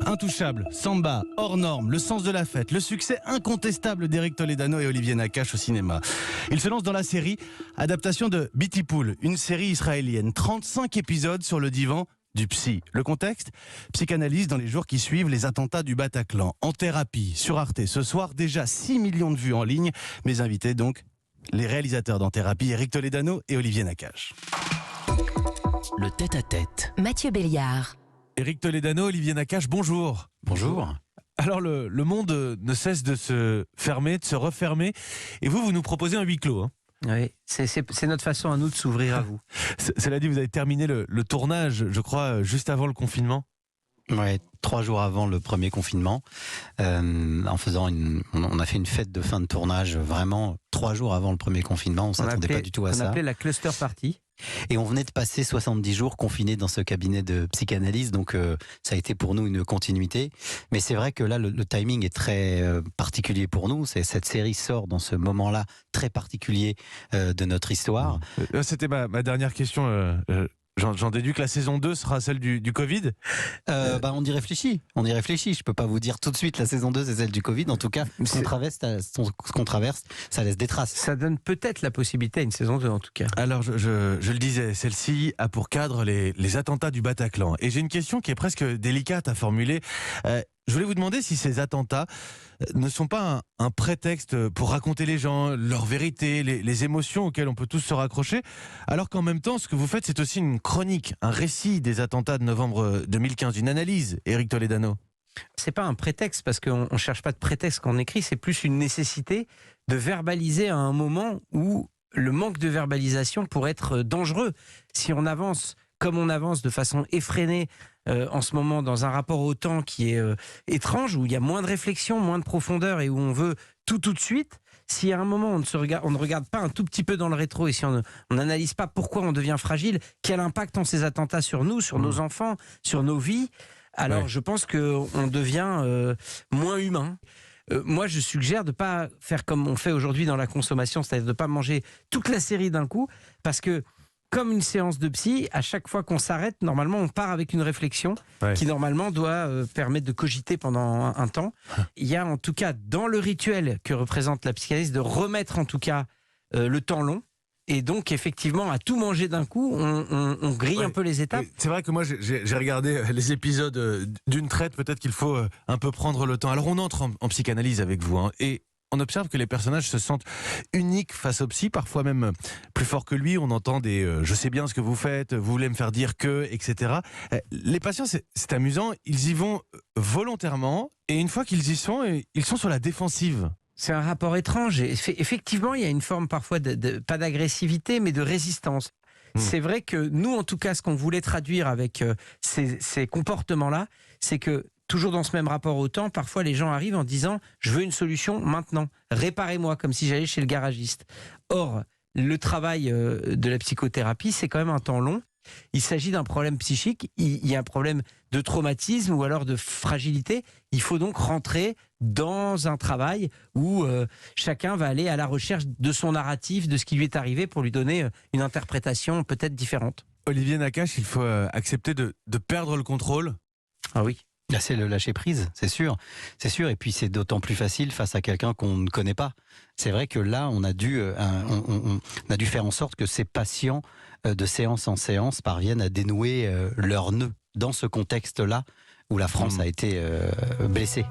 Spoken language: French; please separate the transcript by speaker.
Speaker 1: Intouchable, samba, hors norme, le sens de la fête, le succès incontestable d'Éric Toledano et Olivier Nakache au cinéma. Ils se lancent dans la série adaptation de Betty Pool, une série israélienne, 35 épisodes sur le divan du psy. Le contexte ? Psychanalyse dans les jours qui suivent les attentats du Bataclan. En thérapie, sur Arte, ce soir, déjà 6 millions de vues en ligne. Mes invités donc, les réalisateurs d'En Thérapie, Éric Toledano et Olivier Nakache.
Speaker 2: Le tête-à-tête.
Speaker 3: Mathieu Béliard.
Speaker 1: Éric Toledano, Olivier Nakache, bonjour.
Speaker 2: Bonjour.
Speaker 1: Alors le monde ne cesse de se fermer, de se refermer, et vous nous proposez un huis clos.
Speaker 4: Oui, c'est notre façon à nous de s'ouvrir à vous.
Speaker 1: Cela dit, vous avez terminé le tournage, je crois, juste avant le confinement.
Speaker 2: Ouais, 3 jours avant le premier confinement, en faisant on a fait une fête de fin de tournage vraiment 3 jours avant le premier confinement. On s'attendait pas du tout à ça.
Speaker 4: On appelait la cluster party.
Speaker 2: Et on venait de passer 70 jours confinés dans ce cabinet de psychanalyse, donc ça a été pour nous une continuité. Mais c'est vrai que là, le timing est très particulier pour nous. Cette série sort dans ce moment-là très particulier de notre histoire.
Speaker 1: C'était ma dernière question. J'en déduis que la saison 2 sera celle du Covid.
Speaker 2: On y réfléchit. Je peux pas vous dire tout de suite la saison 2 c'est celle du Covid. En tout cas, ce qu'on traverse, ça laisse des traces.
Speaker 4: Ça donne peut-être la possibilité à une saison 2 en tout cas.
Speaker 1: Alors je le disais, celle-ci a pour cadre les attentats du Bataclan. Et j'ai une question qui est presque délicate à formuler. Je voulais vous demander si ces attentats ne sont pas un prétexte pour raconter les gens, leur vérité, les émotions auxquelles on peut tous se raccrocher, alors qu'en même temps, ce que vous faites, c'est aussi une chronique, un récit des attentats de novembre 2015, une analyse, Éric Toledano.
Speaker 4: C'est pas un prétexte, parce qu'on ne cherche pas de prétexte quand on écrit, c'est plus une nécessité de verbaliser à un moment où le manque de verbalisation pourrait être dangereux. Si on avance comme on avance de façon effrénée en ce moment dans un rapport au temps qui est étrange, où il y a moins de réflexion, moins de profondeur et où on veut tout de suite, si à un moment on ne regarde pas un tout petit peu dans le rétro et si on n'analyse pas pourquoi on devient fragile, quel impact ont ces attentats sur nous, sur nos enfants, sur nos vies, alors je pense qu'on devient moins humain. Moi, je suggère de ne pas faire comme on fait aujourd'hui dans la consommation, c'est-à-dire de ne pas manger toute la série d'un coup, parce que comme une séance de psy, à chaque fois qu'on s'arrête, normalement, on part avec une réflexion qui, normalement, doit permettre de cogiter pendant un temps. Il y a, en tout cas, dans le rituel que représente la psychanalyse, de remettre, en tout cas, le temps long. Et donc, effectivement, à tout manger d'un coup, on grille un peu les étapes.
Speaker 1: C'est vrai que moi, j'ai regardé les épisodes d'une traite. Peut-être qu'il faut un peu prendre le temps. Alors, on entre en psychanalyse avec vous, et on observe que les personnages se sentent uniques face au psy, parfois même plus fort que lui. On entend des je sais bien ce que vous faites, vous voulez me faire dire que, etc. Les patients, c'est amusant, ils y vont volontairement, et une fois qu'ils y sont, ils sont sur la défensive.
Speaker 4: C'est un rapport étrange. Et effectivement, il y a une forme parfois pas d'agressivité, mais de résistance. C'est vrai que nous, en tout cas, ce qu'on voulait traduire avec ces comportements-là, c'est que toujours dans ce même rapport au temps, parfois les gens arrivent en disant « je veux une solution maintenant, réparez-moi », comme si j'allais chez le garagiste. Or, le travail de la psychothérapie, c'est quand même un temps long. Il s'agit d'un problème psychique, il y a un problème de traumatisme ou alors de fragilité. Il faut donc rentrer dans un travail où chacun va aller à la recherche de son narratif, de ce qui lui est arrivé pour lui donner une interprétation peut-être différente.
Speaker 1: Olivier Nakache, il faut accepter de perdre le contrôle.
Speaker 4: Ah oui.
Speaker 2: Là, c'est le lâcher prise, c'est sûr. Et puis c'est d'autant plus facile face à quelqu'un qu'on ne connaît pas. C'est vrai que là, on a dû faire en sorte que ces patients, de séance en séance, parviennent à dénouer leurs nœuds dans ce contexte-là où la France a été blessée.